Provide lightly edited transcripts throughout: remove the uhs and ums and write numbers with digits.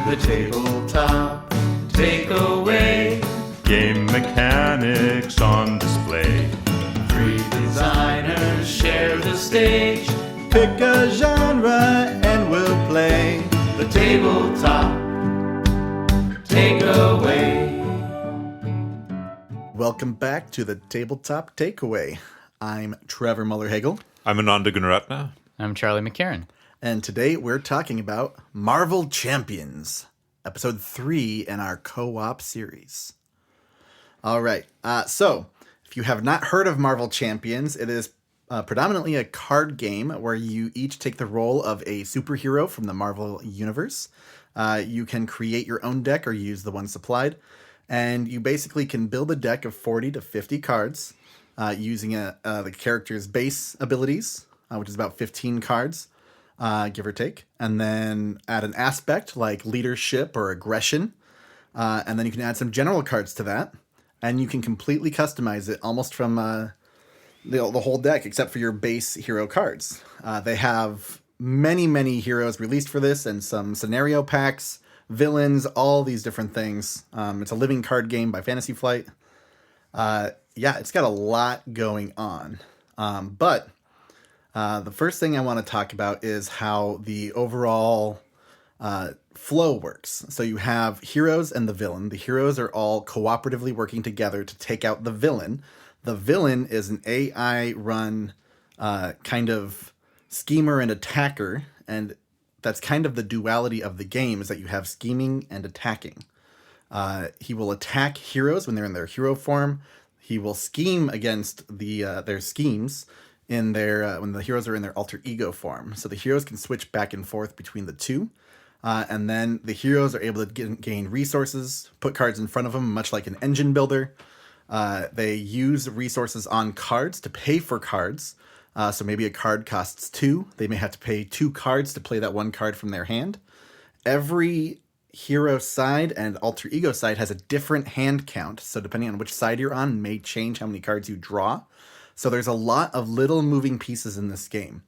The tabletop takeaway. Game mechanics on display. 3 designers share the stage. Pick a genre and we'll play. The tabletop takeaway. Welcome back to the Tabletop Takeaway. I'm Trevor Muller-Hagel. I'm Ananda Gunaratna. I'm Charlie McCarran. And today we're talking about Marvel Champions, episode 3 in our co-op series. All right, so if you have not heard of Marvel Champions, it is predominantly a card game where you each take the role of a superhero from the Marvel Universe. You can create your own deck or use the one supplied, and you basically can build a deck of 40 to 50 cards using the character's base abilities, which is about 15 cards. Give or take, and then add an aspect like leadership or aggression, and then you can add some general cards to that, and you can completely customize it almost from the whole deck except for your base hero cards. They have many heroes released for this, and some scenario packs, villains, all these different things. It's a living card game by Fantasy Flight. It's got a lot going on, but the first thing I want to talk about is how the overall flow works. So you have heroes and the villain. The heroes are all cooperatively working together to take out the villain. The villain is an AI-run kind of schemer and attacker, and that's kind of the duality of the game, is that you have scheming and attacking. He will attack heroes when they're in their hero form. He will scheme against their schemes in their when the heroes are in their alter ego form. So the heroes can switch back and forth between the two. And then the heroes are able to gain resources, put cards in front of them, much like an engine builder. They use resources on cards to pay for cards. So maybe a card costs 2. They may have to pay 2 cards to play that one card from their hand. Every hero side and alter ego side has a different hand count. So depending on which side you're on, may change how many cards you draw. So there's a lot of little moving pieces in this game.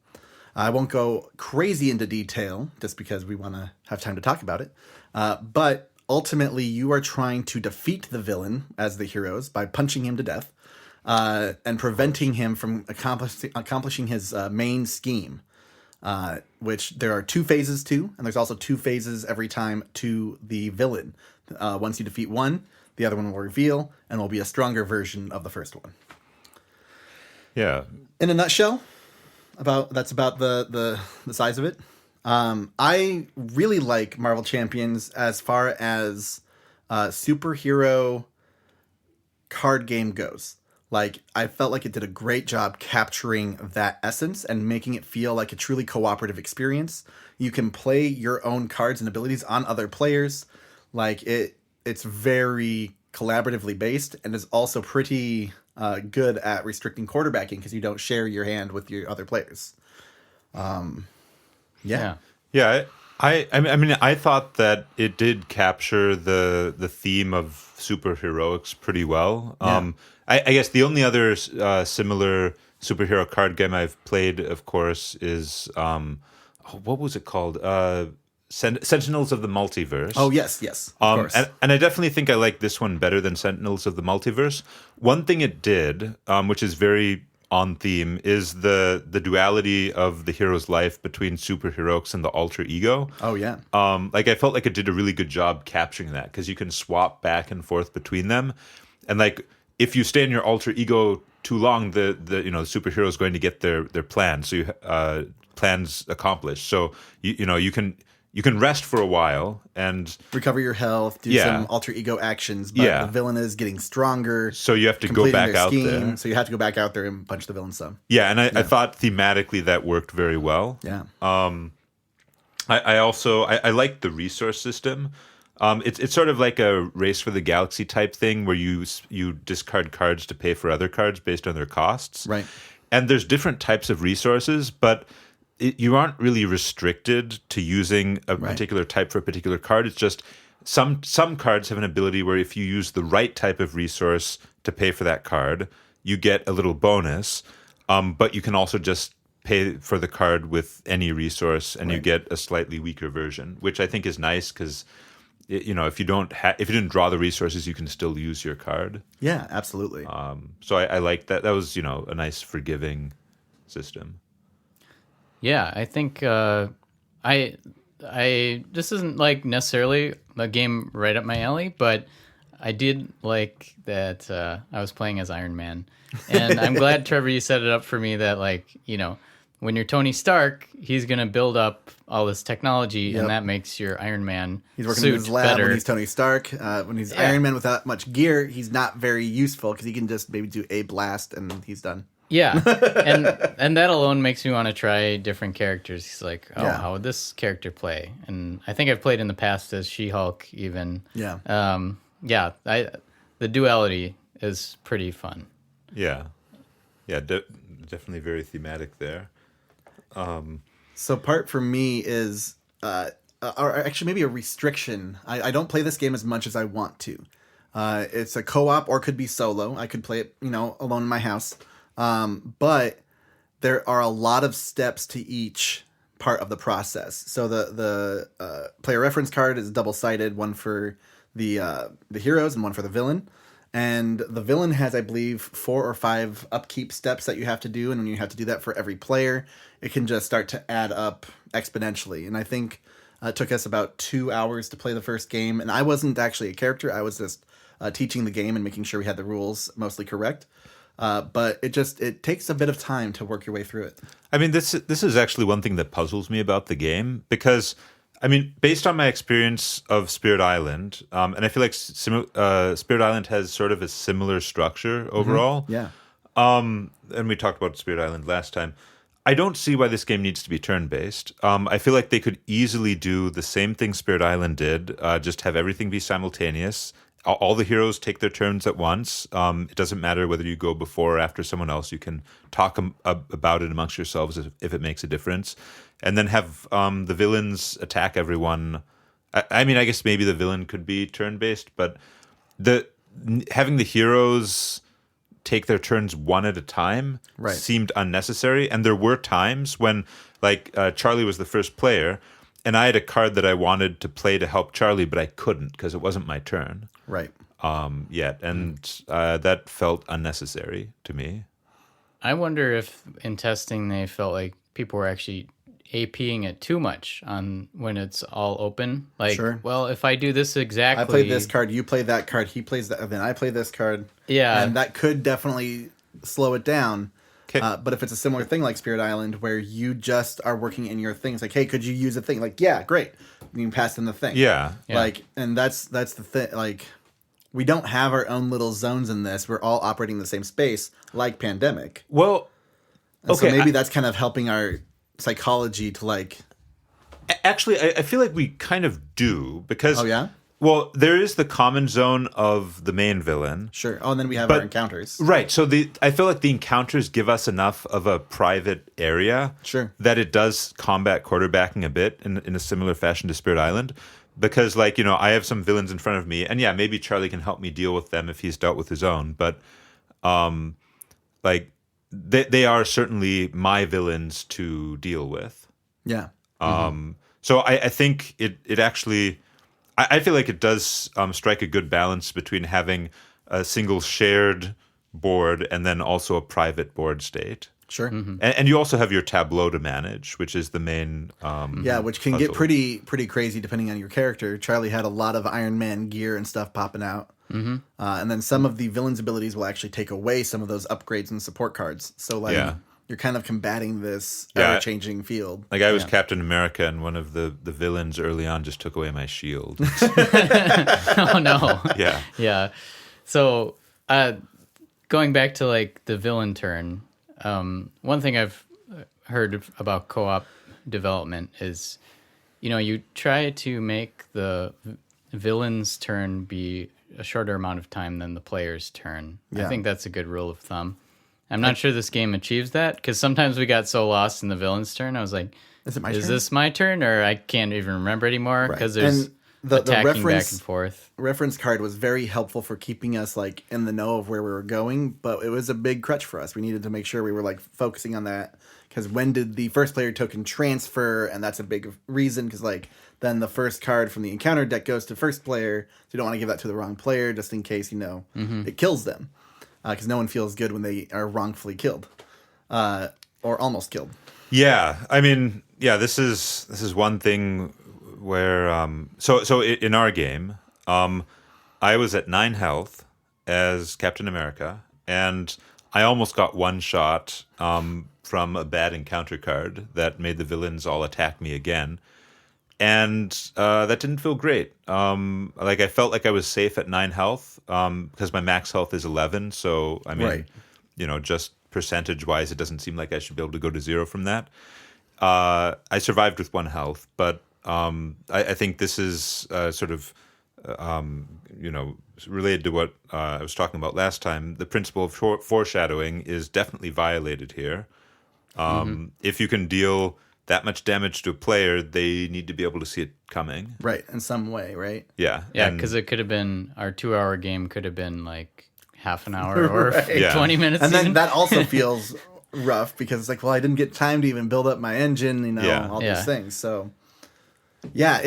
I won't go crazy into detail just because we want to have time to talk about it. But ultimately, you are trying to defeat the villain as the heroes by punching him to death and preventing him from accomplishing his main scheme, which there are 2 phases to, and there's also 2 phases every time to the villain. Once you defeat one, the other one will reveal and will be a stronger version of the first one. Yeah. In a nutshell, that's about the size of it. I really like Marvel Champions as far as superhero card game goes. Like, I felt like it did a great job capturing that essence and making it feel like a truly cooperative experience. You can play your own cards and abilities on other players. Like, it's very collaboratively based and is also pretty good at restricting quarterbacking because you don't share your hand with your other players. Yeah. I thought that it did capture the theme of superheroics pretty well. I guess the only other similar superhero card game I've played, of course, is what was it called? Sentinels of the Multiverse. Oh, yes, of course. And I definitely think I like this one better than Sentinels of the Multiverse. One thing it did, which is very on theme, is the duality of the hero's life between superheroics and the alter ego. Oh, yeah. I felt like it did a really good job capturing that, because you can swap back and forth between them. And like, if you stay in your alter ego too long, the superhero is going to get their plan. So plans accomplished. So you can rest for a while and recover your health, do some alter ego actions, but the villain is getting stronger. So you have to go back out there. So you have to go back out there and punch the villain some. Yeah, and I thought thematically that worked very well. Yeah. I also like the resource system. It's sort of like a Race for the Galaxy type thing where you discard cards to pay for other cards based on their costs. Right. And there's different types of resources, but you aren't really restricted to using a particular type for a particular card. It's just some cards have an ability where if you use the right type of resource to pay for that card, you get a little bonus. But you can also just pay for the card with any resource and you get a slightly weaker version, which I think is nice because if you don't if you didn't draw the resources, you can still use your card. Yeah, absolutely. So I like that. That was a nice forgiving system. Yeah, I think I this isn't like necessarily a game right up my alley, but I did like that I was playing as Iron Man, and I'm glad Trevor you set it up for me that when you're Tony Stark, he's gonna build up all this technology, and that makes your Iron Man He's working suit in his lab better. when he's Tony Stark. When he's Iron Man without much gear, he's not very useful because he can just maybe do a blast and he's done. Yeah, and that alone makes me want to try different characters. He's like, how would this character play? And I think I've played in the past as She-Hulk even. Yeah. The duality is pretty fun. Yeah. Yeah, definitely very thematic there. So part for me is, or actually maybe a restriction. I don't play this game as much as I want to. It's a co-op or could be solo. I could play it, alone in my house. But there are a lot of steps to each part of the process. So the player reference card is double-sided, one for the heroes and one for the villain. And the villain has, I believe, 4 or 5 upkeep steps that you have to do. And when you have to do that for every player, it can just start to add up exponentially. And I think it took us about 2 hours to play the first game. And I wasn't actually a character. I was just teaching the game and making sure we had the rules mostly correct. But it takes a bit of time to work your way through it. I mean, this is actually one thing that puzzles me about the game because, I mean, based on my experience of Spirit Island, and I feel like Spirit Island has sort of a similar structure overall. Yeah. And we talked about Spirit Island last time. I don't see why this game needs to be turn-based. I feel like they could easily do the same thing Spirit Island did, just have everything be simultaneous. All the heroes take their turns at once. It doesn't matter whether you go before or after someone else. You can talk about it amongst yourselves if it makes a difference. And then have the villains attack everyone. I mean, I guess maybe the villain could be turn-based, but having the heroes take their turns one at a time seemed unnecessary. And there were times when, Charlie was the first player, and I had a card that I wanted to play to help Charlie, but I couldn't because it wasn't my turn. Right. Yet. And that felt unnecessary to me. I wonder if in testing they felt like people were actually APing it too much on when it's all open. Sure. Well, if I do this exactly... I play this card, you play that card, he plays that, and then I play this card. Yeah. And that could definitely slow it down. But if it's a similar thing like Spirit Island, where you just are working in your things, like, hey, could you use a thing? Like, yeah, great. You can pass in the thing. Yeah. And that's the thing. We don't have our own little zones in this. We're all operating in the same space, like Pandemic. Well, okay. So maybe that's kind of helping our psychology to Actually, I feel like we kind of do because... Oh, yeah? Well, there is the common zone of the main villain. Sure. Oh, and then we have our encounters. Right. So I feel like the encounters give us enough of a private area that it does combat quarterbacking a bit in a similar fashion to Spirit Island. Because, I have some villains in front of me, and yeah, maybe Charlie can help me deal with them if he's dealt with his own. But, they are certainly my villains to deal with. Yeah. So I think it actually... I feel like it does strike a good balance between having a single shared board and then also a private board state. Sure. Mm-hmm. And you also have your tableau to manage, which is the main which can get pretty crazy depending on your character. Charlie had a lot of Iron Man gear and stuff popping out. Mm-hmm. And then some of the villain's abilities will actually take away some of those upgrades and support cards. So you're kind of combating this ever-changing field. Like I was Captain America, and one of the villains early on just took away my shield. Oh, no. Yeah. Yeah. So going back to the villain turn, one thing I've heard about co-op development is, you try to make the villain's turn be a shorter amount of time than the player's turn. Yeah. I think that's a good rule of thumb. I'm not sure this game achieves that, because sometimes we got so lost in the villain's turn. I was like, is this my turn? Or I can't even remember anymore, because there's the attacking back reference and forth. reference card was very helpful for keeping us like in the know of where we were going, but it was a big crutch for us. We needed to make sure we were like focusing on that, because when did the first player token transfer, and that's a big reason, because like then the first card from the encounter deck goes to first player, so you don't want to give that to the wrong player just in case it kills them, because no one feels good when they are wrongfully killed or almost killed. Yeah, I mean, yeah, this is one thing where so in our game, I was at 9 health as Captain America, and I almost got one shot from a bad encounter card that made the villains all attack me again, and that didn't feel great. Like I felt like I was safe at 9 health because my max health is 11. So I mean, just percentage wise, it doesn't seem like I should be able to go to 0 from that. I survived with 1 health, but I think this is sort of related to what I was talking about last time. The principle of foreshadowing is definitely violated here. If you can deal that much damage to a player, they need to be able to see it coming. Right, in some way, right? Yeah. Yeah, because it could have been, our 2-hour game could have been like half an hour or 20 minutes. And then even. that also feels rough, because it's like, well, I didn't get time to even build up my engine, all these things. So, yeah,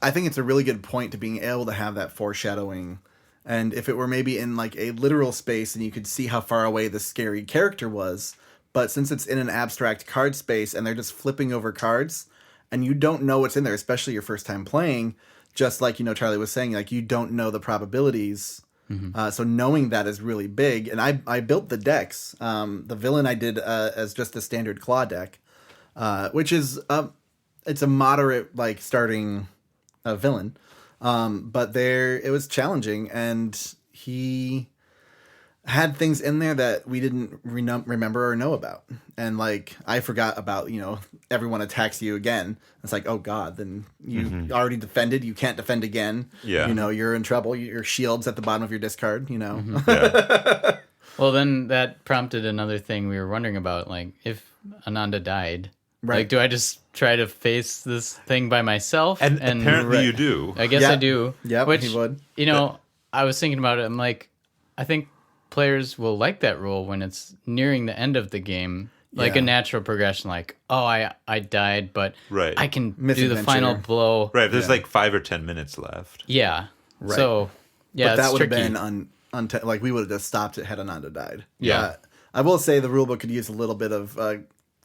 I think it's a really good point to being able to have that foreshadowing. And if it were maybe in like a literal space and you could see how far away the scary character was, but since it's in an abstract card space and they're just flipping over cards and you don't know what's in there, especially your first time playing, just like, Charlie was saying, like you don't know the probabilities. So knowing that is really big. And I built the decks. The villain I did as just the standard claw deck, which is it's a moderate like starting villain. But it was challenging, and he had things in there that we didn't remember or know about. And like, I forgot about, everyone attacks you again. It's like, oh God, then you already defended. You can't defend again. Yeah. You're in trouble. Your shield's at the bottom of your discard, Yeah. Well, then that prompted another thing we were wondering about. Like, if Ananda died, Right. like, do I just try to face this thing by myself? And apparently you do. I guess I do. Yep, Which, he would. I was thinking about it. I'm like, I think players will like that rule when it's nearing the end of the game, like a natural progression. Like, oh, I died, but Right. I can do the Misadventure. final blow. Right. There's like 5 or 10 minutes left. Yeah. Right. So, yeah, but that it's would have tricky. been like we would have just stopped it had Ananda died. Yeah. I will say the rulebook could use a little bit of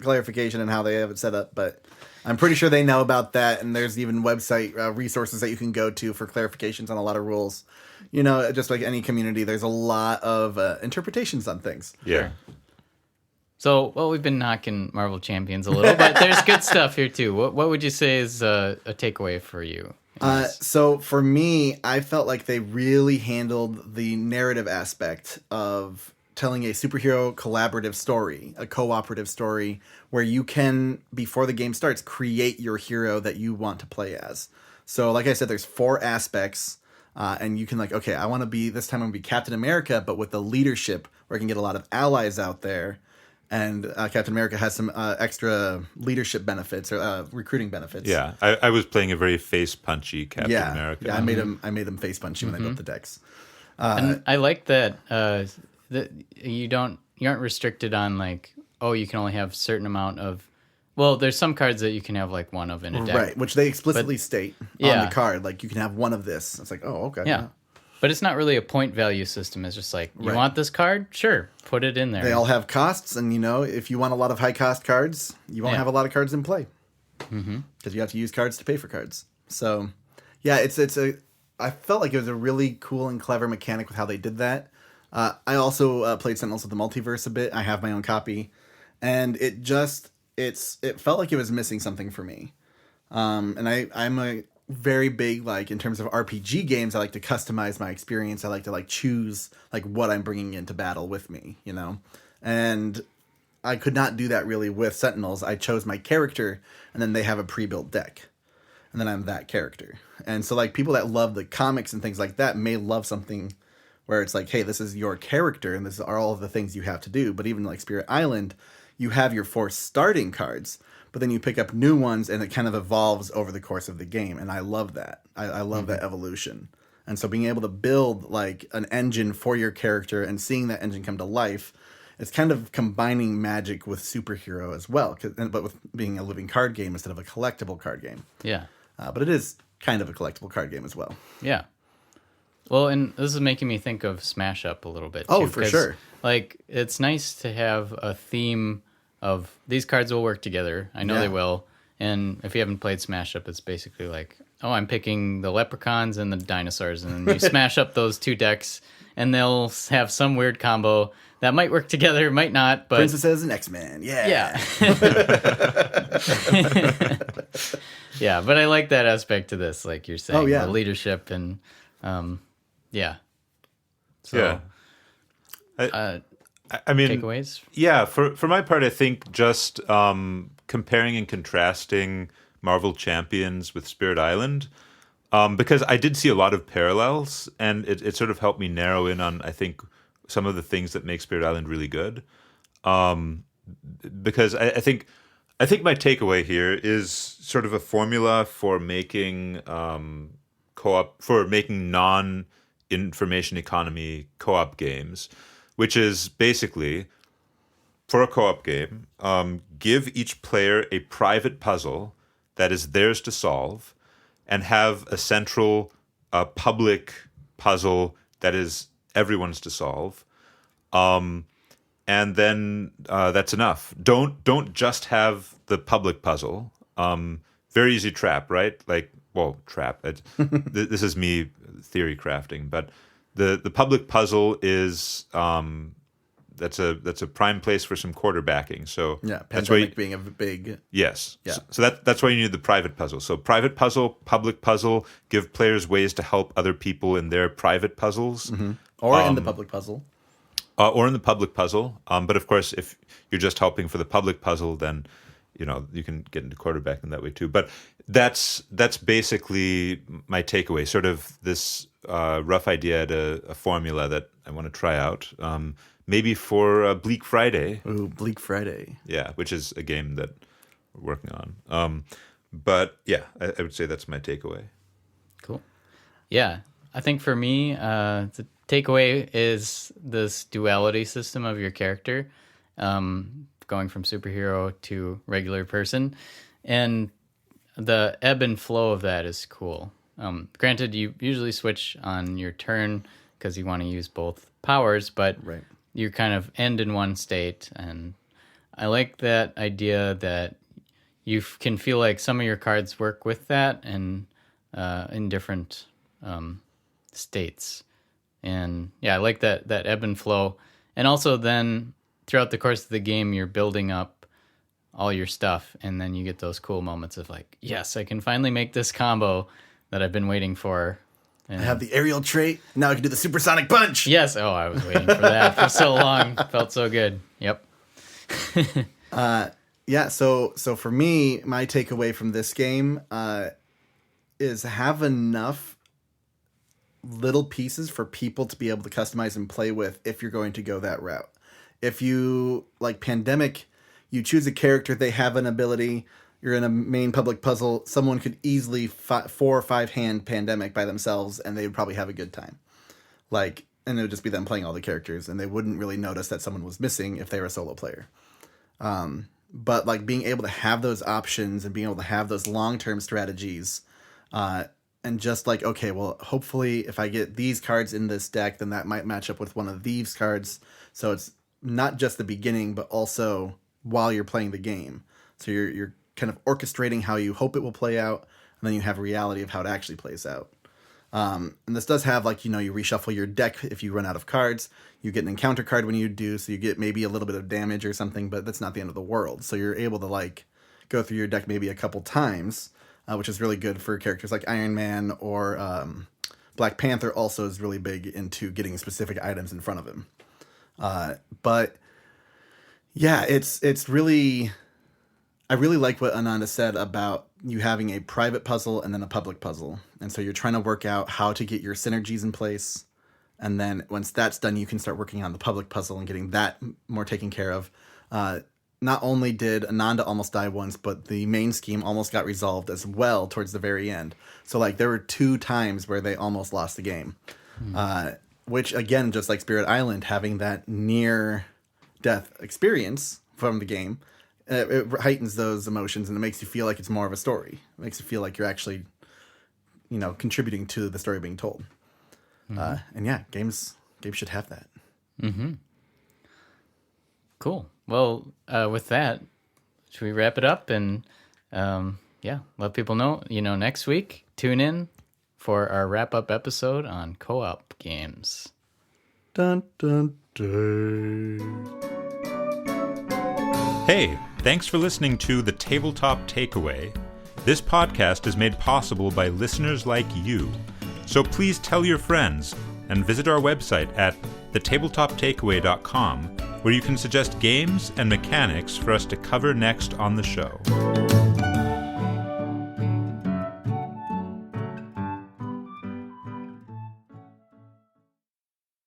clarification in how they have it set up, but I'm pretty sure they know about that, and there's even website resources that you can go to for clarifications on a lot of rules. Just like any community, there's a lot of interpretations on things. Yeah. So, well, we've been knocking Marvel Champions a little, but there's good stuff here too. What would you say is a takeaway for you? So for me, I felt like they really handled the narrative aspect of telling a superhero collaborative story, a cooperative story, where you can, before the game starts, create your hero that you want to play as. So like I said, there's 4 aspects, and you can like, okay, I want to be, this time I'm going to be Captain America, but with the leadership where I can get a lot of allies out there. And Captain America has some extra leadership benefits or recruiting benefits. Yeah. I was playing a very face-punchy Captain America. Yeah, I made him face punchy when I built the decks. And I like that that you aren't restricted on like, oh, you can only have certain amount of. Well, there's some cards that you can have like one of in a deck, Right, which they explicitly state on Yeah. the card. Like, you can have one of this. It's like, oh, okay. Yeah. But it's not really a point value system. It's just like, you want this card? Sure, put it in there. They all have costs, and if you want a lot of high cost cards, you won't have a lot of cards in play. Because you have to use cards to pay for cards. So, yeah, I felt like it was a really cool and clever mechanic with how they did that. I also played Sentinels of the Multiverse a bit. I have my own copy. And it felt like it was missing something for me. And I'm a very big, like, in terms of RPG games, I like to customize my experience. I like to choose what I'm bringing into battle with me, and I could not do that really with Sentinels. I chose my character, and then they have a pre-built deck, and then I'm that character. And so people that love the comics and things like that may love something where it's like, hey, this is your character and this are all of the things you have to do. But even like Spirit Island, you have your 4 starting cards, but then you pick up new ones and it kind of evolves over the course of the game. And I love that. I love that evolution. And so being able to build like an engine for your character and seeing that engine come to life, it's kind of combining Magic with superhero as well, but with being a living card game instead of a collectible card game. Yeah. But it is kind of a collectible card game as well. Yeah. Well, and this is making me think of Smash Up a little bit, too. Oh, for sure. Like, it's nice to have a theme of these cards will work together. I know they will. And if you haven't played Smash Up, it's basically like, oh, I'm picking the leprechauns and the dinosaurs, and then you smash up those 2 decks, and they'll have some weird combo that might work together, might not, but... Princesses and X-Men, Yeah. Yeah, but I like that aspect to this, like you're saying. Oh, yeah. The leadership and, yeah. So, Yeah. I mean, takeaways? yeah, for my part, I think just comparing and contrasting Marvel Champions with Spirit Island, because I did see a lot of parallels, and it sort of helped me narrow in on, I think, some of the things that make Spirit Island really good. Because I think my takeaway here is sort of a formula for making co-op, for making non-information economy co-op games, which is basically, for a co-op game, give each player a private puzzle that is theirs to solve, and have a central public puzzle that is everyone's to solve. And then that's enough. Don't just have the public puzzle. Very easy trap, right? Like, well, trap. This is me theory crafting, but the public puzzle is that's a prime place for some quarterbacking. So Yeah, that's why Pandemic being a big... yes. Yeah. So that's why you need the private puzzle. So private puzzle, public puzzle, give players ways to help other people in their private puzzles. Or in the public puzzle. Or in the public puzzle. But of course, if you're just helping for the public puzzle, then you can get into quarterbacking that way too. But that's basically my takeaway. Sort of this rough idea to a formula that I want to try out. Maybe for Bleak Friday. Ooh, Bleak Friday. Yeah, which is a game that we're working on. But yeah, I would say that's my takeaway. Cool. Yeah. I think for me, the takeaway is this duality system of your character, going from superhero to regular person. And the ebb and flow of that is cool. Granted, you usually switch on your turn because you want to use both powers, but Right. you kind of end in one state. And I like that idea that you can feel like some of your cards work with that and in different states. And yeah, I like that ebb and flow. And also then throughout the course of the game, you're building up all your stuff, and then you get those cool moments of like, yes, I can finally make this combo that I've been waiting for. And I have the aerial trait. Now I can do the supersonic punch. yes, oh, I was waiting for that for so long. Felt so good. Yep. Yeah, so for me, my takeaway from this game is have enough little pieces for people to be able to customize and play with if you're going to go that route. If you, like Pandemic, you choose a character, they have an ability, you're in a main public puzzle, someone could easily 4 or 5 hand Pandemic by themselves, and they would probably have a good time. Like, and it would just be them playing all the characters, and they wouldn't really notice that someone was missing if they were a solo player. But like being able to have those options and being able to have those long-term strategies, and just like, okay, well, hopefully if I get these cards in this deck, then that might match up with one of these cards. So it's not just the beginning, but also while you're playing the game. So you're kind of orchestrating how you hope it will play out, and then you have a reality of how it actually plays out. And this does have, like, you reshuffle your deck if you run out of cards. You get an encounter card when you do, so you get maybe a little bit of damage or something, but that's not the end of the world. So you're able to, like, go through your deck maybe a couple times, which is really good for characters like Iron Man or Black Panther also is really big into getting specific items in front of him. But yeah, it's really... I really like what Ananda said about you having a private puzzle and then a public puzzle. And so you're trying to work out how to get your synergies in place. And then once that's done, you can start working on the public puzzle and getting that more taken care of. not only did Ananda almost die once, but the main scheme almost got resolved as well towards the very end. So like there were 2 times where they almost lost the game, which again, just like Spirit Island, having that near death experience from the game, it heightens those emotions and it makes you feel like it's more of a story. It makes you feel like you're actually, contributing to the story being told. And yeah, games should have that. Mm-hmm. Cool. Well, with that, should we wrap it up and let people know? Next week, tune in for our wrap-up episode on co-op games. Dun, dun, dun. Hey, thanks for listening to The Tabletop Takeaway. This podcast is made possible by listeners like you. So please tell your friends and visit our website at thetabletoptakeaway.com, where you can suggest games and mechanics for us to cover next on the show.